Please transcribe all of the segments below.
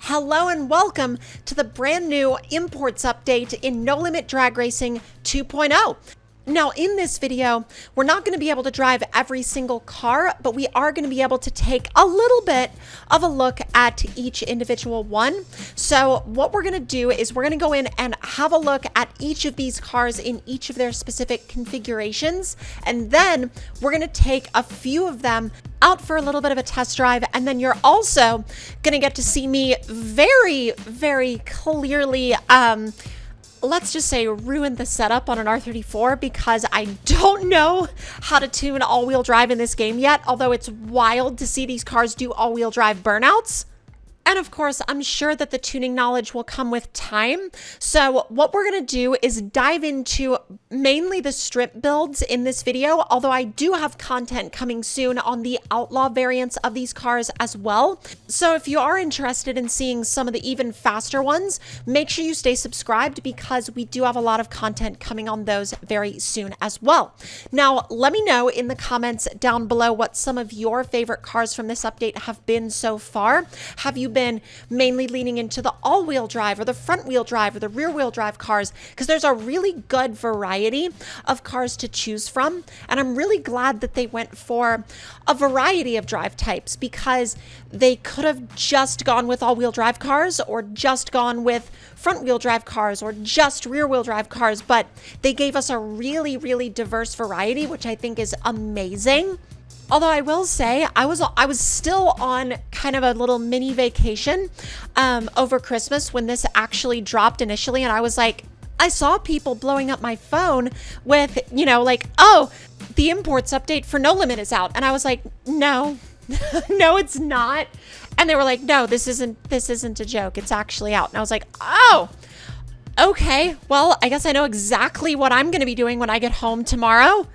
Hello and welcome to the brand new imports update in No Limit Drag Racing 2.0. Now in this video, we're not going to be able to drive every single car, but we are going to be able to take a little bit of a look at each individual one. So what we're going to do is we're going to go in and have a look at each of these cars in each of their specific configurations. And then we're going to take a few of them out for a little bit of a test drive. And then you're also going to get to see me very, very clearly, let's just say ruin the setup on an R34 because I don't know how to tune all-wheel drive in this game yet, although it's wild to see these cars do all-wheel drive burnouts. And of course, I'm sure that the tuning knowledge will come with time. So what we're going to do is dive into mainly the strip builds in this video, although I do have content coming soon on the outlaw variants of these cars as well. So if you are interested in seeing some of the even faster ones, make sure you stay subscribed because we do have a lot of content coming on those very soon as well. Now, let me know in the comments down below what some of your favorite cars from this update have been so far. Have you been mainly leaning into the all-wheel drive or the front-wheel drive or the rear-wheel drive cars? Because there's a really good variety of cars to choose from, and I'm really glad that they went for a variety of drive types because they could have just gone with all-wheel drive cars or just gone with front-wheel drive cars or just rear-wheel drive cars, but they gave us a really, really diverse variety, which I think is amazing. Although I will say I was still on kind of a little mini vacation over Christmas when this actually dropped initially, and I was like, I saw people blowing up my phone with, like, oh, the imports update for No Limit is out, and I was like, no, no, it's not. And they were like, no, this isn't a joke. It's actually out. And I was like, oh, okay. Well, I guess I know exactly what I'm going to be doing when I get home tomorrow.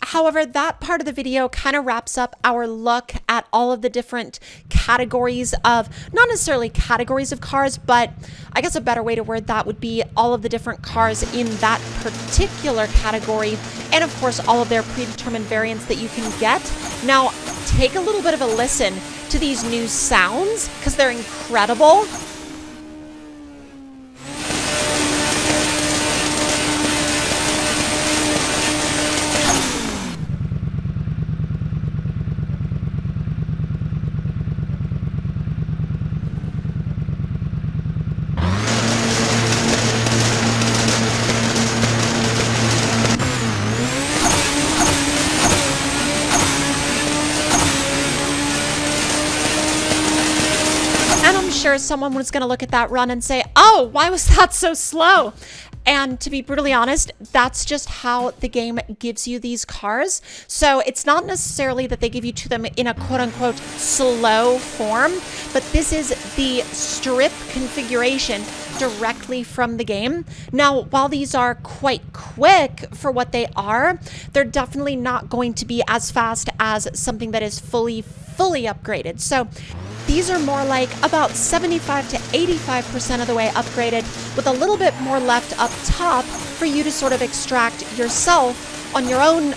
However, that part of the video kind of wraps up our look at all of the different categories of, not necessarily categories of cars, but I guess a better way to word that would be all of the different cars in that particular category. And of course, all of their predetermined variants that you can get. Now, take a little bit of a listen to these new sounds because they're incredible. Sure, someone was going to look at that run and say, oh, why was that so slow? And to be brutally honest, that's just how the game gives you these cars. So it's not necessarily that they give you to them in a quote unquote slow form, but this is the strip configuration directly from the game. Now, while these are quite quick for what they are, they're definitely not going to be as fast as something that is fully upgraded. So these are more like about 75 to 85% of the way upgraded, with a little bit more left up top for you to sort of extract yourself on your own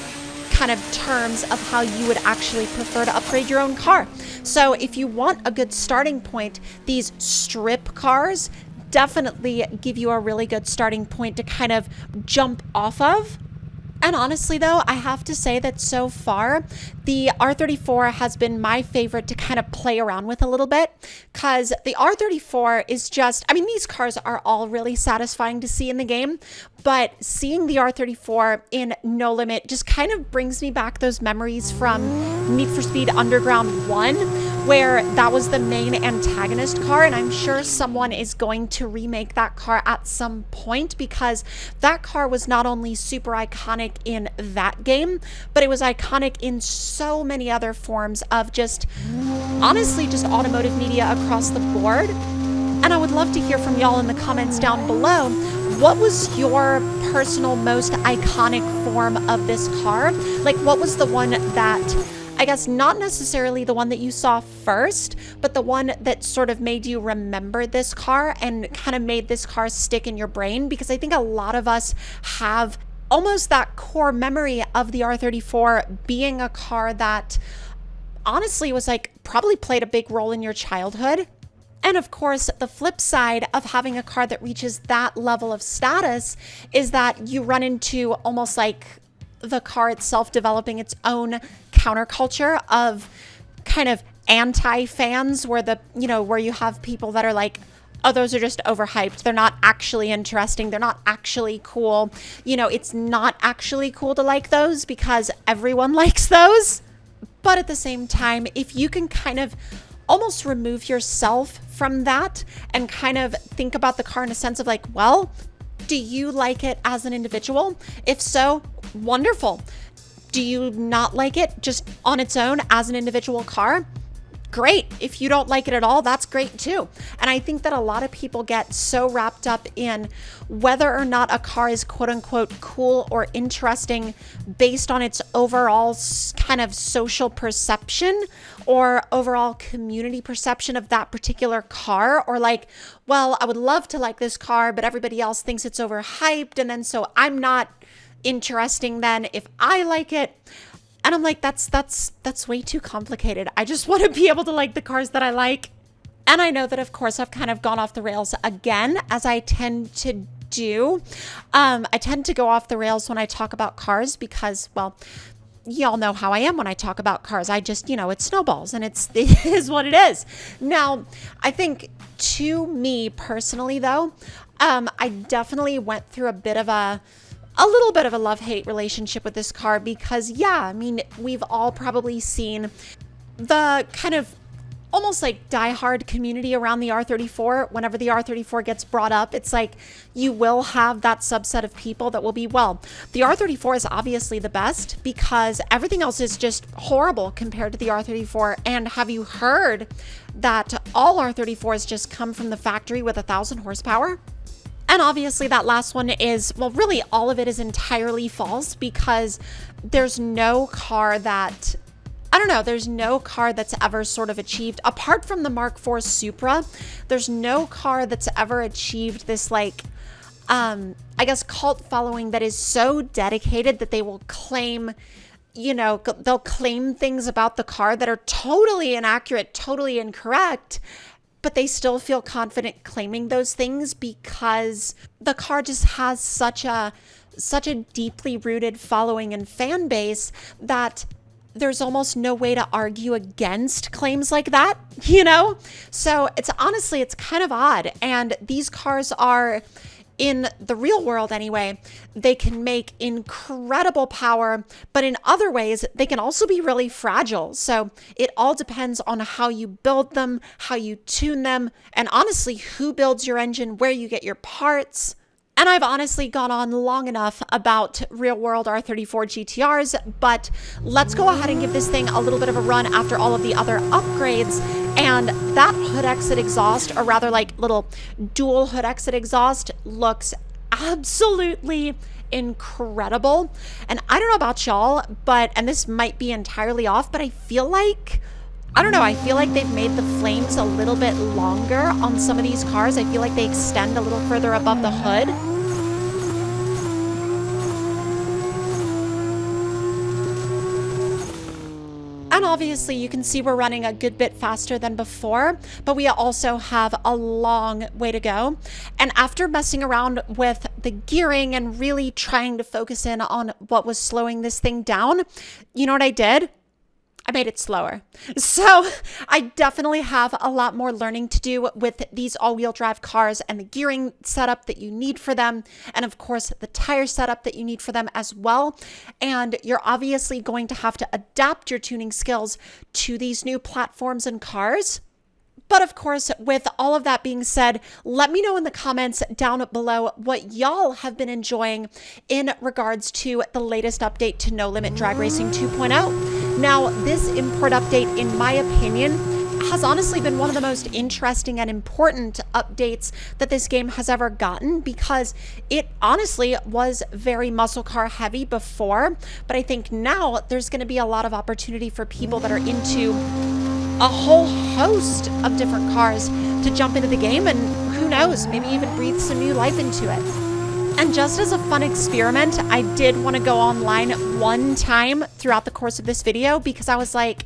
kind of terms of how you would actually prefer to upgrade your own car. So if you want a good starting point, these strip cars definitely give you a really good starting point to kind of jump off of. And honestly, though, I have to say that so far, the R34 has been my favorite to kind of play around with a little bit, because the R34 is just, I mean, these cars are all really satisfying to see in the game, but seeing the R34 in No Limit just kind of brings me back those memories from Need for Speed Underground 1, where that was the main antagonist car, and I'm sure someone is going to remake that car at some point, because that car was not only super iconic in that game, but it was iconic in so many other forms of just, honestly, just automotive media across the board. And I would love to hear from y'all in the comments down below. What was your personal most iconic form of this car? Like, what was the one that, I guess not necessarily the one that you saw first, but the one that sort of made you remember this car and kind of made this car stick in your brain? Because I think a lot of us have almost that core memory of the R34 being a car that honestly was like probably played a big role in your childhood. And of course, the flip side of having a car that reaches that level of status is that you run into almost like the car itself developing its own counterculture of kind of anti-fans, where you have people that are like, oh, those are just overhyped. They're not actually interesting. They're not actually cool. It's not actually cool to like those because everyone likes those. But at the same time, if you can kind of almost remove yourself from that and kind of think about the car in a sense of like, well, do you like it as an individual? If so, wonderful. Do you not like it just on its own as an individual car? Great. If you don't like it at all, that's great too. And I think that a lot of people get so wrapped up in whether or not a car is quote unquote cool or interesting based on its overall kind of social perception or overall community perception of that particular car, or like, well, I would love to like this car, but everybody else thinks it's overhyped. And then so I'm not interesting then if I like it. And I'm like, that's way too complicated. I just want to be able to like the cars that I like. And I know that, of course, I've kind of gone off the rails again, as I tend to do. I tend to go off the rails when I talk about cars because, well, y'all know how I am when I talk about cars. I just, it snowballs and it is what it is. Now, I think to me personally, though, I definitely went through a little bit of a love-hate relationship with this car because, we've all probably seen the kind of almost like diehard community around the R34. Whenever the R34 gets brought up, it's like you will have that subset of people that will be, well, the R34 is obviously the best because everything else is just horrible compared to the R34. And have you heard that all R34s just come from the factory with 1,000 horsepower? And obviously that last one is, well, really all of it is entirely false because there's no car that's ever sort of achieved, apart from the Mark IV Supra, there's no car that's ever achieved this like, cult following that is so dedicated that they will claim, they'll claim things about the car that are totally inaccurate, totally incorrect, but they still feel confident claiming those things because the car just has such a deeply rooted following and fan base that there's almost no way to argue against claims like that, So it's kind of odd. And these cars are, in the real world anyway, they can make incredible power, but in other ways, they can also be really fragile. So it all depends on how you build them, how you tune them, and honestly, who builds your engine, where you get your parts. And I've honestly gone on long enough about real world R34 GTRs, but let's go ahead and give this thing a little bit of a run after all of the other upgrades. And that hood exit exhaust, or rather like little dual hood exit exhaust, looks absolutely incredible. And I don't know about y'all, and this might be entirely off, but I feel like they've made the flames a little bit longer on some of these cars. I feel like they extend a little further above the hood. And obviously you can see we're running a good bit faster than before, but we also have a long way to go. And after messing around with the gearing and really trying to focus in on what was slowing this thing down, you know what I did? I made it slower. So I definitely have a lot more learning to do with these all-wheel drive cars and the gearing setup that you need for them. And of course, the tire setup that you need for them as well. And you're obviously going to have to adapt your tuning skills to these new platforms and cars. But of course, with all of that being said, let me know in the comments down below what y'all have been enjoying in regards to the latest update to No Limit Drag Racing 2.0. Now, this import update, in my opinion, has honestly been one of the most interesting and important updates that this game has ever gotten, because it honestly was very muscle car heavy before, but I think now there's going to be a lot of opportunity for people that are into a whole host of different cars to jump into the game, and who knows, maybe even breathe some new life into it. And just as a fun experiment, I did want to go online one time throughout the course of this video, because I was like,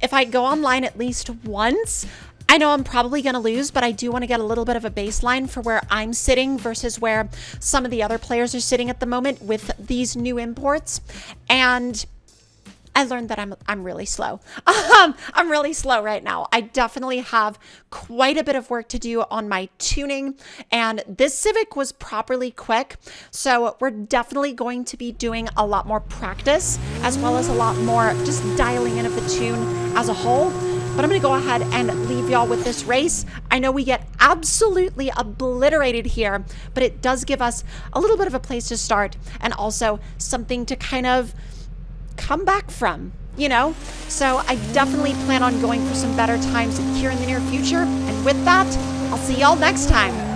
if I go online at least once, I know I'm probably going to lose, but I do want to get a little bit of a baseline for where I'm sitting versus where some of the other players are sitting at the moment with these new imports. And I learned that I'm really slow. I'm really slow right now. I definitely have quite a bit of work to do on my tuning, and this Civic was properly quick. So we're definitely going to be doing a lot more practice, as well as a lot more just dialing in of the tune as a whole. But I'm going to go ahead and leave y'all with this race. I know we get absolutely obliterated here, but it does give us a little bit of a place to start and also something to kind of come back from, you know? So I definitely plan on going for some better times here in the near future. And with that, I'll see y'all next time.